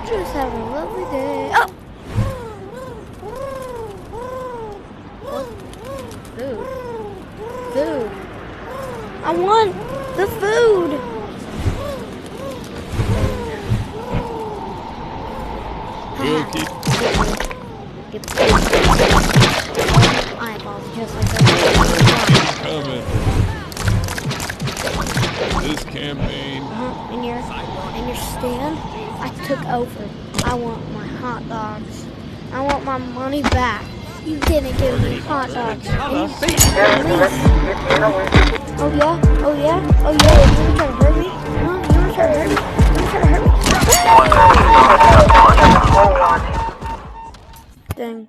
Just having a lovely day. Oh! What? Food. Food. I want the food. Eyeballs just like that. Coming. This campaign. In your stand, I took over. I want my hot dogs. I want my money back. You didn't give me hot dogs. And you oh yeah? Oh yeah? Oh yeah? You wanna try to hurt me? Huh? You wanna try to hurt me? You wanna try to hurt me? Dang.